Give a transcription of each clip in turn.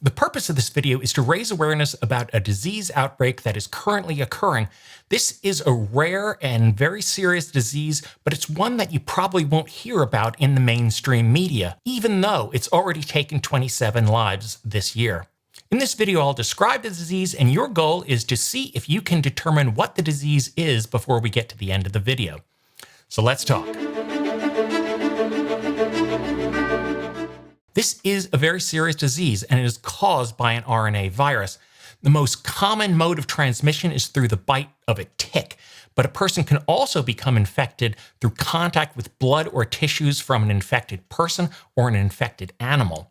The purpose of this video is to raise awareness about a disease outbreak that is currently occurring. This is a rare and very serious disease, but it's one that you probably won't hear about in the mainstream media, even though it's already taken 27 lives this year. In this video, I'll describe the disease, and your goal is to see if you can determine what the disease is before we get to the end of the video. So let's talk. This is a very serious disease, and it is caused by an RNA virus. The most common mode of transmission is through the bite of a tick, but a person can also become infected through contact with blood or tissues from an infected person or an infected animal.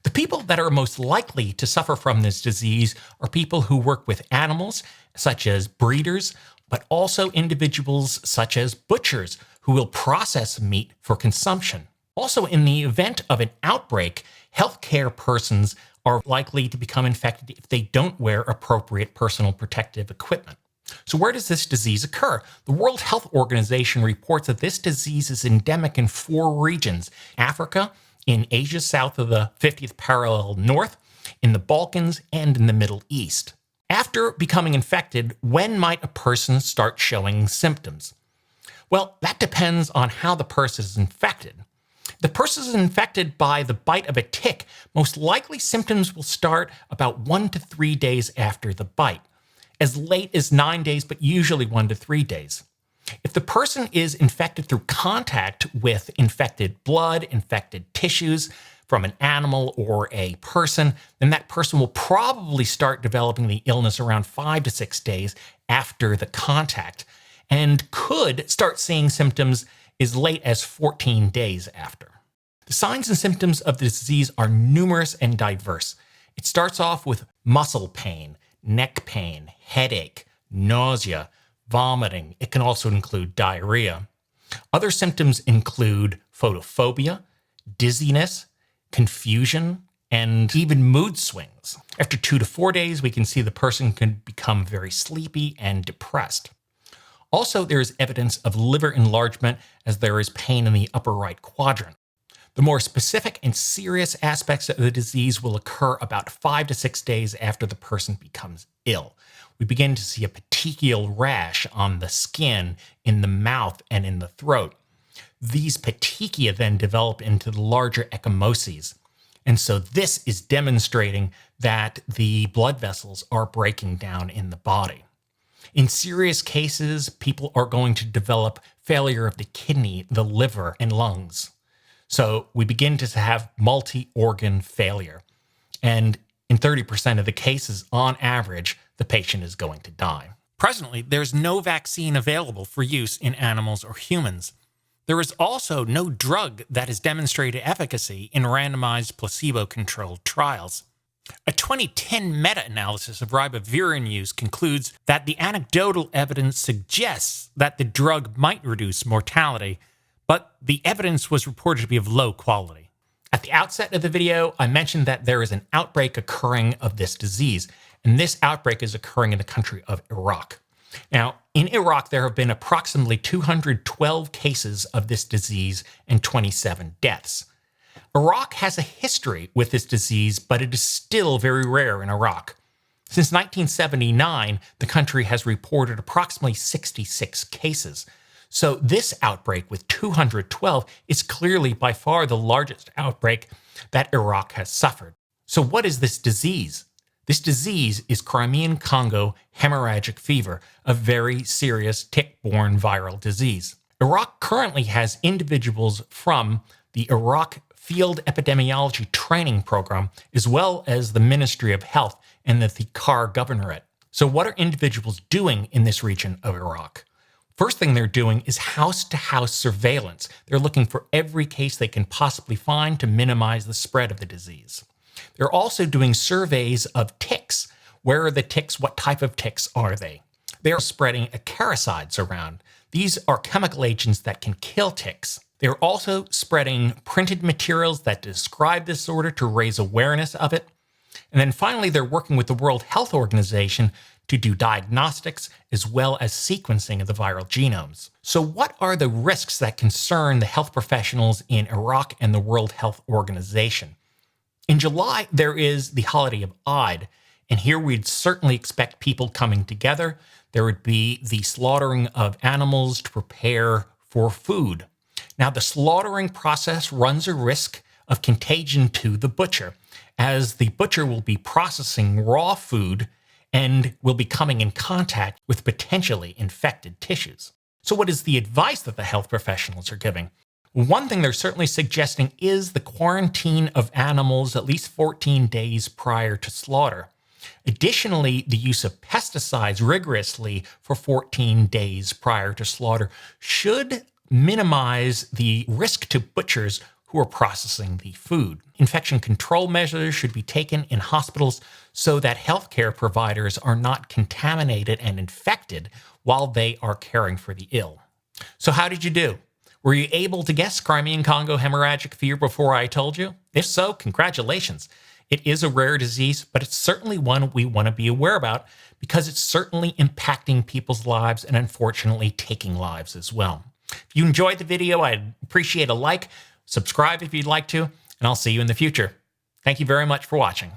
The people that are most likely to suffer from this disease are people who work with animals, such as breeders, but also individuals such as butchers who will process meat for consumption. Also, in the event of an outbreak, healthcare persons are likely to become infected if they don't wear appropriate personal protective equipment. So where does this disease occur? The World Health Organization reports that this disease is endemic in 4 regions: Africa, in Asia south of the 50th parallel north, in the Balkans, and in the Middle East. After becoming infected, when might a person start showing symptoms? Well, that depends on how the person is infected. The person is infected by the bite of a tick. Most likely symptoms will start about 1 to 3 days after the bite, as late as 9 days, but usually 1 to 3 days. If the person is infected through contact with infected blood, infected tissues from an animal or a person, then that person will probably start developing the illness around 5 to 6 days after the contact, and could start seeing symptoms as late as 14 days after. The signs and symptoms of the disease are numerous and diverse. It starts off with muscle pain, neck pain, headache, nausea, vomiting. It can also include diarrhea. Other symptoms include photophobia, dizziness, confusion, and even mood swings. After 2 to 4 days, we can see the person can become very sleepy and depressed. Also, there is evidence of liver enlargement, as there is pain in the upper right quadrant. The more specific and serious aspects of the disease will occur about 5 to 6 days after the person becomes ill. We begin to see a petechial rash on the skin, in the mouth, and in the throat. These petechia then develop into the larger ecchymoses. And so this is demonstrating that the blood vessels are breaking down in the body. In serious cases, people are going to develop failure of the kidney, the liver, and lungs. So we begin to have multi-organ failure. And in 30% of the cases, on average, the patient is going to die. Presently, there's no vaccine available for use in animals or humans. There is also no drug that has demonstrated efficacy in randomized placebo-controlled trials. A 2010 meta-analysis of ribavirin use concludes that the anecdotal evidence suggests that the drug might reduce mortality, but the evidence was reported to be of low quality. At the outset of the video, I mentioned that there is an outbreak occurring of this disease, and this outbreak is occurring in the country of Iraq. Now, in Iraq, there have been approximately 212 cases of this disease and 27 deaths. Iraq has a history with this disease, but it is still very rare in Iraq. Since 1979, the country has reported approximately 66 cases. So this outbreak with 212 is clearly by far the largest outbreak that Iraq has suffered. So what is this disease? This disease is Crimean Congo hemorrhagic fever, a very serious tick-borne viral disease. Iraq currently has individuals from the Iraq Field Epidemiology Training Program, as well as the Ministry of Health and the Thakar Governorate. So what are individuals doing in this region of Iraq? First thing they're doing is house-to-house surveillance. They're looking for every case they can possibly find to minimize the spread of the disease. They're also doing surveys of ticks. Where are the ticks? What type of ticks are they? They are spreading acaricides around. These are chemical agents that can kill ticks. They're also spreading printed materials that describe this disorder to raise awareness of it. And then finally, they're working with the World Health Organization to do diagnostics as well as sequencing of the viral genomes. So what are the risks that concern the health professionals in Iraq and the World Health Organization? In July, there is the holiday of Eid, and here we'd certainly expect people coming together. There would be the slaughtering of animals to prepare for food. Now, the slaughtering process runs a risk of contagion to the butcher, as the butcher will be processing raw food and will be coming in contact with potentially infected tissues. So what is the advice that the health professionals are giving? One thing they're certainly suggesting is the quarantine of animals at least 14 days prior to slaughter. Additionally, the use of pesticides rigorously for 14 days prior to slaughter should minimize the risk to butchers who are processing the food. Infection control measures should be taken in hospitals so that healthcare providers are not contaminated and infected while they are caring for the ill. So how did you do? Were you able to guess Crimean Congo hemorrhagic fever before I told you? If so, congratulations. It is a rare disease, but it's certainly one we want to be aware about because it's certainly impacting people's lives and unfortunately taking lives as well. If you enjoyed the video, I'd appreciate a like, subscribe if you'd like to, and I'll see you in the future. Thank you very much for watching.